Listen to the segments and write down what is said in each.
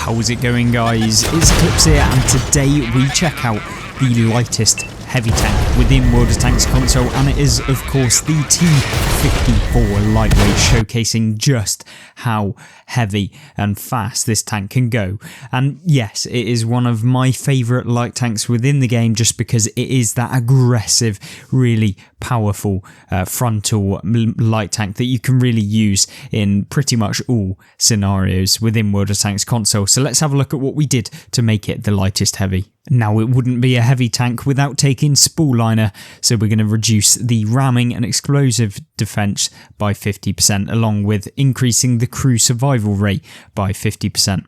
How's it going, guys? It's Eclipse here, and today we check out the lightest heavy tank within World of Tanks console, and it is of course the T54 Lightweight, showcasing just how heavy and fast this tank can go. And yes, it is one of my favourite light tanks within the game, just because it is that aggressive, really powerful frontal light tank that you can really use in pretty much all scenarios within World of Tanks console. So let's have a look at what we did to make it the lightest heavy. Now, it wouldn't be a heavy tank without taking spool liner, so we're going to reduce the ramming and explosive defense by 50%, along with increasing the crew survival rate by 50%.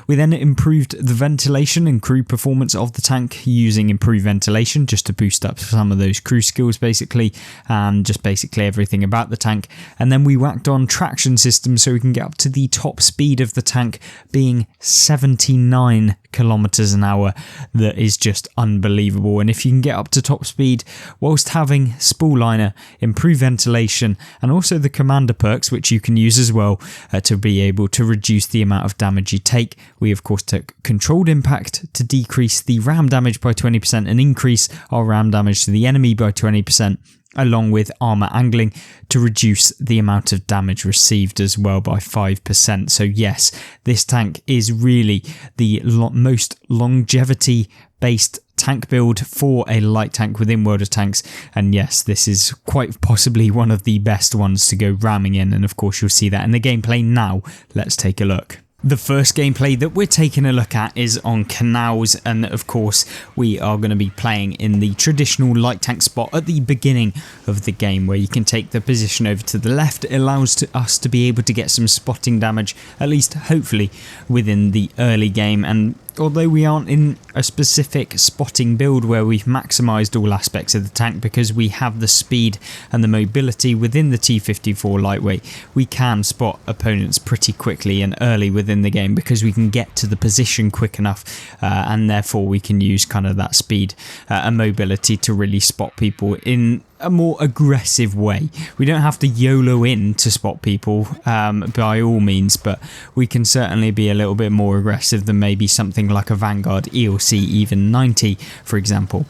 We then improved the ventilation and crew performance of the tank using improved ventilation, just to boost up some of those crew skills basically, and just basically everything about the tank. And then we whacked on traction system so we can get up to the top speed of the tank being 79 kilometers an hour. That is just unbelievable. And if you can get up to top speed whilst having spool liner, improved ventilation, and also the commander perks, which you can use as well to be able to reduce the amount of damage you take. We of course took controlled impact to decrease the ram damage by 20% and increase our ram damage to the enemy by 20%, along with armor angling to reduce the amount of damage received as well by 5%. So yes, this tank is really the most longevity based tank build for a light tank within World of Tanks, and yes, this is quite possibly one of the best ones to go ramming in, and of course you'll see that in the gameplay now. Let's take a look. The first gameplay that we're taking a look at is on Canals, and of course we are going to be playing in the traditional light tank spot at the beginning of the game, where you can take the position over to the left. It allows us to be able to get some spotting damage, at least hopefully within the early game. And although we aren't in a specific spotting build where we've maximised all aspects of the tank, because we have the speed and the mobility within the T54 Lightweight, we can spot opponents pretty quickly and early within the game, because we can get to the position quick enough, and therefore we can use kind of that speed and mobility to really spot people in a more aggressive way. We don't have to YOLO in to spot people by all means, but we can certainly be a little bit more aggressive than maybe something like a Vanguard ELC even 90, for example.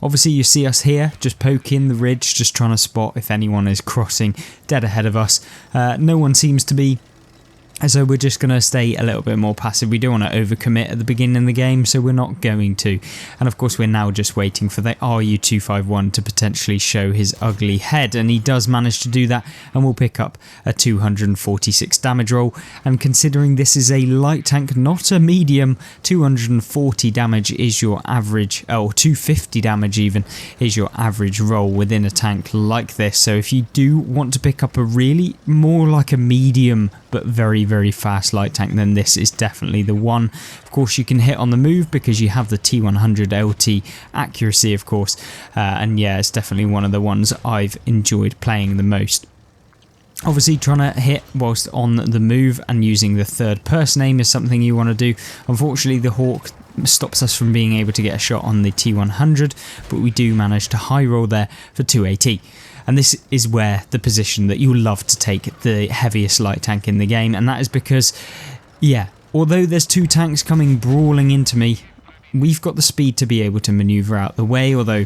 Obviously you see us here just poking the ridge, just trying to spot if anyone is crossing dead ahead of us. No one seems to be, so we're just going to stay a little bit more passive. We don't want to overcommit at the beginning of the game, so we're not going to. And of course we're now just waiting for the RU-251 to potentially show his ugly head, and he does manage to do that, and we'll pick up a 246 damage roll. And considering this is a light tank, not a medium, 240 damage is your average, or 250 damage even, is your average roll within a tank like this. So if you do want to pick up a really more like a medium but very fast light tank, then this is definitely the one. Of course you can hit on the move because you have the T100 LT accuracy, of course, and yeah, it's definitely one of the ones I've enjoyed playing the most. Obviously trying to hit whilst on the move and using the third person aim is something you want to do. Unfortunately the Hawk stops us from being able to get a shot on the T100, but we do manage to high roll there for 280. And this is where the position that you'll love to take the heaviest light tank in the game, and that is because, yeah, although there's two tanks coming brawling into me, we've got the speed to be able to manoeuvre out the way. Although,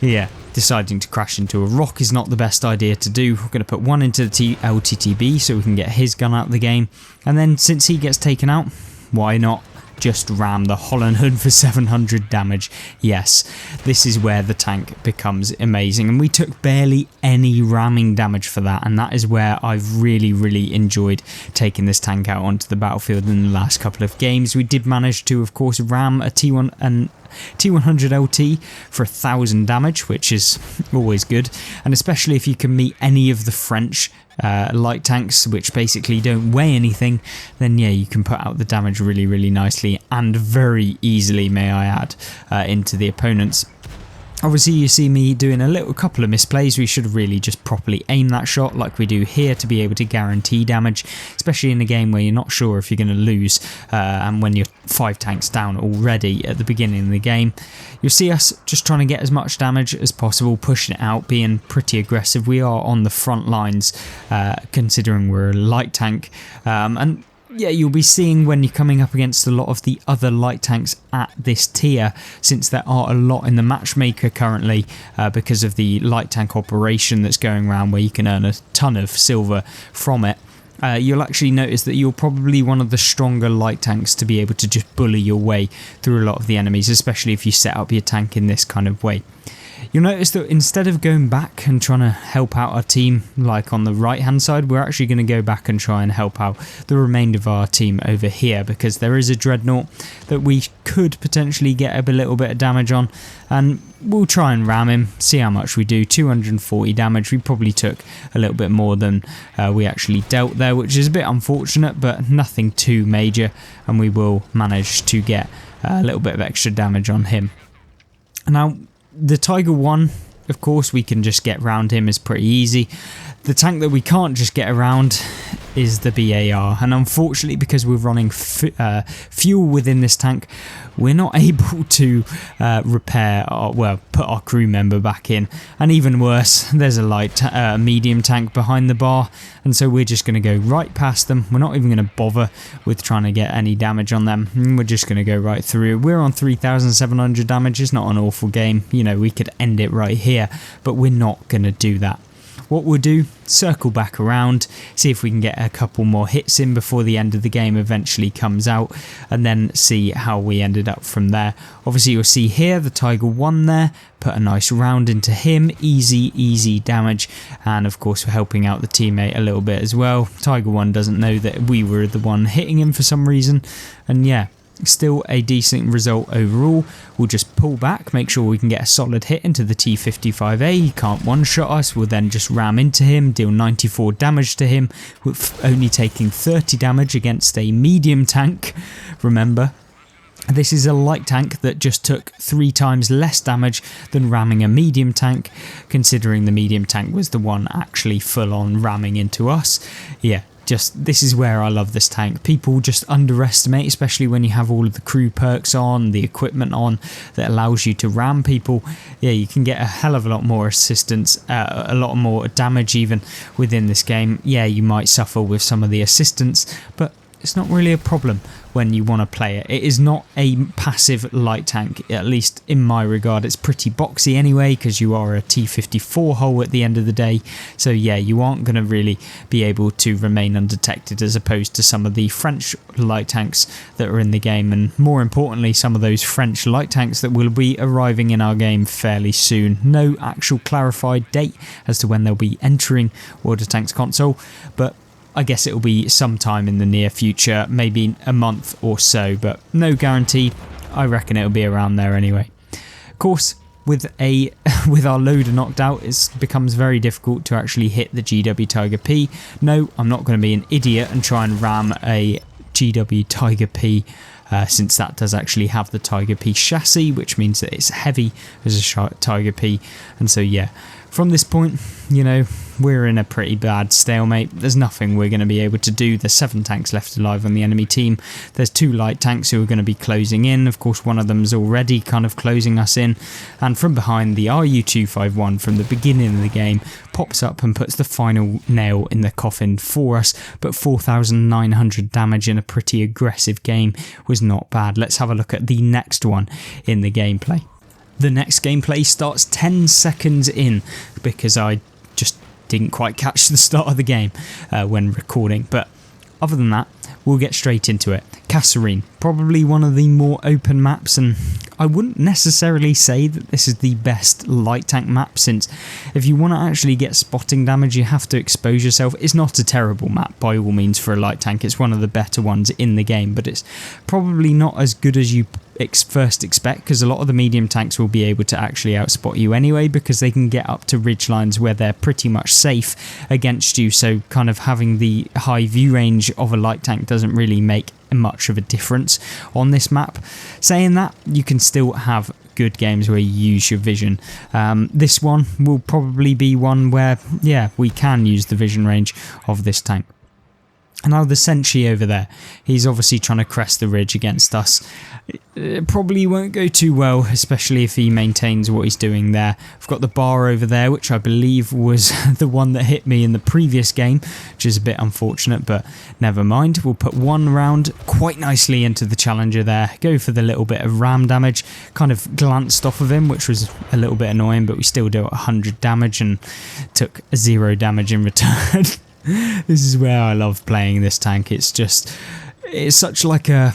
yeah, deciding to crash into a rock is not the best idea to do. We're going to put one into the LTTB so we can get his gun out of the game, and then since he gets taken out, why not just ram the Holland Hood for 700 damage. Yes, this is where the tank becomes amazing, and we took barely any ramming damage for that, and that is where I've really enjoyed taking this tank out onto the battlefield in the last couple of games. We did manage to, of course, ram a T1 and T100 LT for 1000 damage, which is always good, and especially if you can meet any of the French light tanks, which basically don't weigh anything, then yeah, you can put out the damage really nicely and very easily, may I add, into the opponents. Obviously you see me doing a couple of misplays. We should really just properly aim that shot like we do here to be able to guarantee damage, especially in a game where you're not sure if you're going to lose, and when you're 5 tanks down already at the beginning of the game. You'll see us just trying to get as much damage as possible, pushing it out, being pretty aggressive. We are on the front lines, considering we're a light tank, and yeah, you'll be seeing when you're coming up against a lot of the other light tanks at this tier, since there are a lot in the matchmaker currently because of the light tank operation that's going around where you can earn a ton of silver from it. You'll actually notice that you're probably one of the stronger light tanks to be able to just bully your way through a lot of the enemies, especially if you set up your tank in this kind of way. You'll notice that instead of going back and trying to help out our team like on the right hand side, we're actually going to go back and try and help out the remainder of our team over here, because there is a dreadnought that we could potentially get a little bit of damage on, and we'll try and ram him, see how much we do. 240 damage. We probably took a little bit more than we actually dealt there, which is a bit unfortunate, but nothing too major, and we will manage to get a little bit of extra damage on him. Now, the Tiger 1, of course, we can just get around him, is pretty easy. The tank that we can't just get around is the BAR, and unfortunately, because we're running fuel within this tank, we're not able to repair put our crew member back in. And even worse, there's a medium tank behind the bar, and so we're just going to go right past them. We're not even going to bother with trying to get any damage on them. We're just going to go right through. We're on 3,700 damage. It's not an awful game. You know, we could end it right here, but we're not going to do that. What we'll do, circle back around, see if we can get a couple more hits in before the end of the game eventually comes out, and then see how we ended up from there. Obviously, you'll see here the Tiger 1 there, put a nice round into him, easy damage, and of course we're helping out the teammate a little bit as well. Tiger 1 doesn't know that we were the one hitting him for some reason, and yeah, still a decent result overall. We'll just pull back, make sure we can get a solid hit into the T55A. He can't one-shot us. We'll then just ram into him, deal 94 damage to him, with only taking 30 damage against a medium tank. Remember, this is a light tank that just took 3 times less damage than ramming a medium tank, considering the medium tank was the one actually full-on ramming into us. Yeah. This is where I love this tank. People just underestimate, especially when you have all of the crew perks on, the equipment on that allows you to ram people. Yeah, you can get a hell of a lot more assistance, a lot more damage even within this game. Yeah, you might suffer with some of the assistance, but it's not really a problem when you want to play it. It is not a passive light tank, at least in my regard. It's pretty boxy anyway, because you are a T54 hull at the end of the day. So yeah, you aren't going to really be able to remain undetected, as opposed to some of the French light tanks that are in the game, and more importantly, some of those French light tanks that will be arriving in our game fairly soon. No actual clarified date as to when they'll be entering World of Tanks console, but I guess it'll be sometime in the near future, maybe a month or so, but no guarantee. I reckon it'll be around there anyway. Of course, with our loader knocked out, it becomes very difficult to actually hit the GW Tiger P. No, I'm not going to be an idiot and try and ram a GW Tiger P, since that does actually have the Tiger P chassis, which means that it's heavy as a Tiger P, and so yeah. From this point, you know, we're in a pretty bad stalemate. There's nothing we're going to be able to do. There's 7 tanks left alive on the enemy team. There's 2 light tanks who are going to be closing in. Of course, one of them's already kind of closing us in. And from behind, the RU-251 from the beginning of the game pops up and puts the final nail in the coffin for us. But 4,900 damage in a pretty aggressive game was not bad. Let's have a look at the next one in the gameplay. The next gameplay starts 10 seconds in, because I just didn't quite catch the start of the game when recording, but other than that, we'll get straight into it. Kasserine, probably one of the more open maps, and I wouldn't necessarily say that this is the best light tank map, since if you want to actually get spotting damage, you have to expose yourself. It's not a terrible map by all means for a light tank. It's one of the better ones in the game, but it's probably not as good as you first expect, because a lot of the medium tanks will be able to actually outspot you anyway, because they can get up to ridge lines where they're pretty much safe against you. So kind of having the high view range of a light tank doesn't really make much of a difference on this map. Saying that, you can still have good games where you use your vision. This one will probably be one where, yeah, we can use the vision range of this tank. Now the Senshi over there, he's obviously trying to crest the ridge against us. It probably won't go too well, especially if he maintains what he's doing there. I've got the bar over there, which I believe was the one that hit me in the previous game, which is a bit unfortunate, but never mind. We'll put one round quite nicely into the Challenger there, go for the little bit of ram damage, kind of glanced off of him, which was a little bit annoying, but we still dealt 100 damage and took 0 damage in return. This is where I love playing this tank. It's such like a...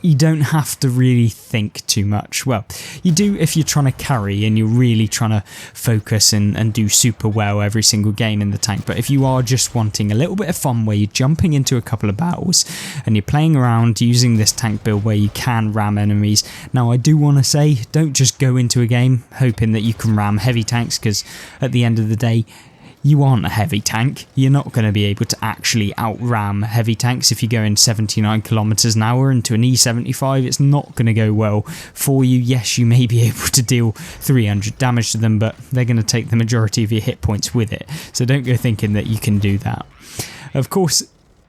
You don't have to really think too much. Well, you do if you're trying to carry and you're really trying to focus and do super well every single game in the tank. But if you are just wanting a little bit of fun where you're jumping into a couple of battles and you're playing around using this tank build where you can ram enemies. Now, I do want to say, don't just go into a game hoping that you can ram heavy tanks, because at the end of the day, you aren't a heavy tank. You're not going to be able to actually outram heavy tanks. If you go in 79 kilometers an hour into an E75, it's not going to go well for you. Yes, you may be able to deal 300 damage to them, but they're going to take the majority of your hit points with it. So don't go thinking that you can do that. Of course,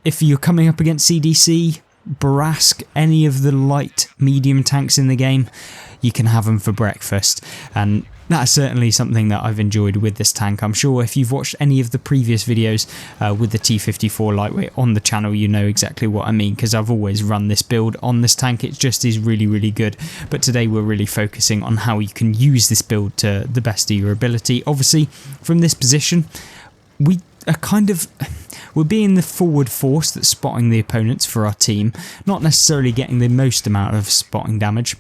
if you're coming up against CDC, Barask, any of the light medium tanks in the game, you can have them for breakfast. And that's certainly something that I've enjoyed with this tank. I'm sure if you've watched any of the previous videos with the T54 Lightweight on the channel, you know exactly what I mean, because I've always run this build on this tank. It just is really, really good. But today we're really focusing on how you can use this build to the best of your ability. Obviously, from this position, we are we're being the forward force that's spotting the opponents for our team, not necessarily getting the most amount of spotting damage,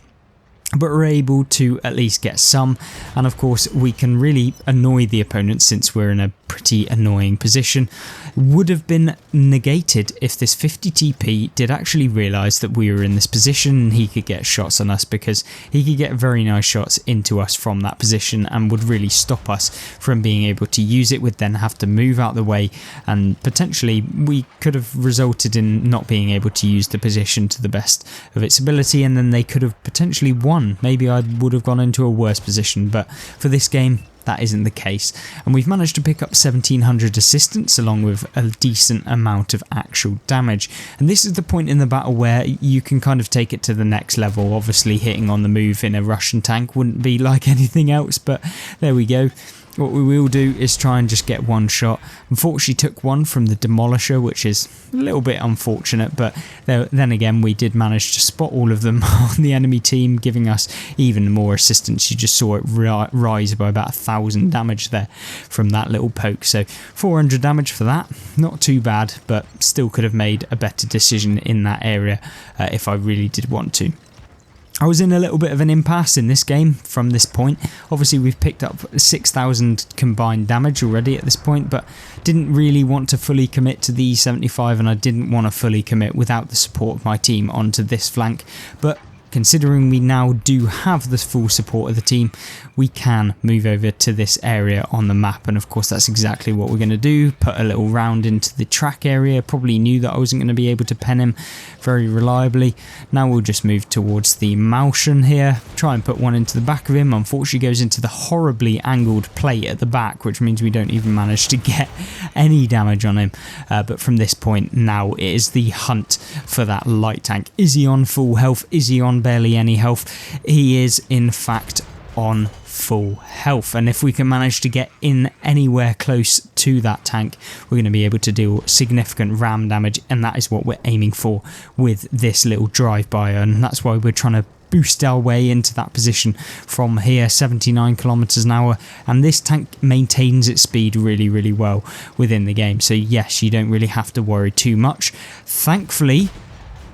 but we're able to at least get some. And of course we can really annoy the opponent since we're in a pretty annoying position. Would have been negated if this 50 TP did actually realise that we were in this position and he could get shots on us, because he could get very nice shots into us from that position and would really stop us from being able to use it. We'd then have to move out the way and potentially we could have resulted in not being able to use the position to the best of its ability, and then they could have potentially won. Maybe I would have gone into a worse position, but for this game that isn't the case. And we've managed to pick up 1700 assistance along with a decent amount of actual damage. And this is the point in the battle where you can kind of take it to the next level. Obviously hitting on the move in a Russian tank wouldn't be like anything else, but there we go. What we will do is try and just get one shot. Unfortunately took one from the Demolisher, which is a little bit unfortunate, but then again we did manage to spot all of them on the enemy team, giving us even more assistance. You just saw it rise by about 1,000 damage there from that little poke. So 400 damage for that, not too bad, but still could have made a better decision in that area if I really did want to. I was in a little bit of an impasse in this game from this point. Obviously we've picked up 6,000 combined damage already at this point, but didn't really want to fully commit to the E75, and I didn't want to fully commit without the support of my team onto this flank. But considering we now do have the full support of the team, we can move over to this area on the map, and of course that's exactly what we're going to do. Put a little round into the track area. Probably knew that I wasn't going to be able to pen him very reliably. Now we'll just move towards the Malshan here, try and put one into the back of him. Unfortunately goes into the horribly angled plate at the back, which means we don't even manage to get any damage on him. But from this point now it is the hunt for that light tank. Is he on full health? Is he on barely any health? He is in fact on full health, and if we can manage to get in anywhere close to that tank, we're going to be able to deal significant ram damage, and that is what we're aiming for with this little drive-by, and that's why we're trying to boost our way into that position from here. 79 kilometers an hour, and this tank maintains its speed really, really well within the game, so yes, you don't really have to worry too much. Thankfully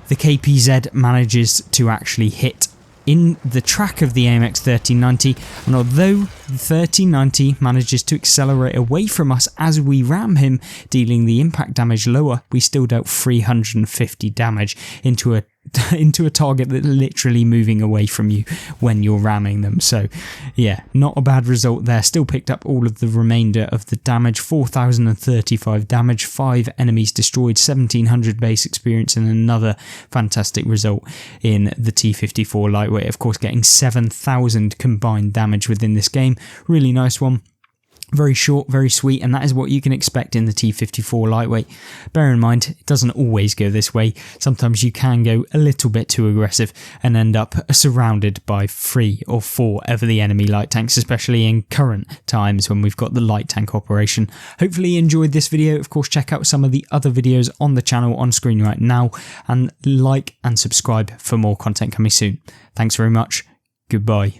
the KPZ manages to actually hit in the track of the AMX 1390, and although the 1390 manages to accelerate away from us as we ram him, dealing the impact damage lower, we still dealt 350 damage into a target that's literally moving away from you when you're ramming them. So yeah, not a bad result there. Still picked up all of the remainder of the damage, 4,035 damage, 5 enemies destroyed, 1,700 base experience, and another fantastic result in the T54 Lightweight, of course getting 7,000 combined damage within this game. Really nice one. Very short, very sweet, and that is what you can expect in the T54 Ltwt. Bear in mind, it doesn't always go this way. Sometimes you can go a little bit too aggressive and end up surrounded by 3 or 4 of the enemy light tanks, especially in current times when we've got the light tank operation. Hopefully you enjoyed this video. Of course, check out some of the other videos on the channel on screen right now, and like and subscribe for more content coming soon. Thanks very much. Goodbye.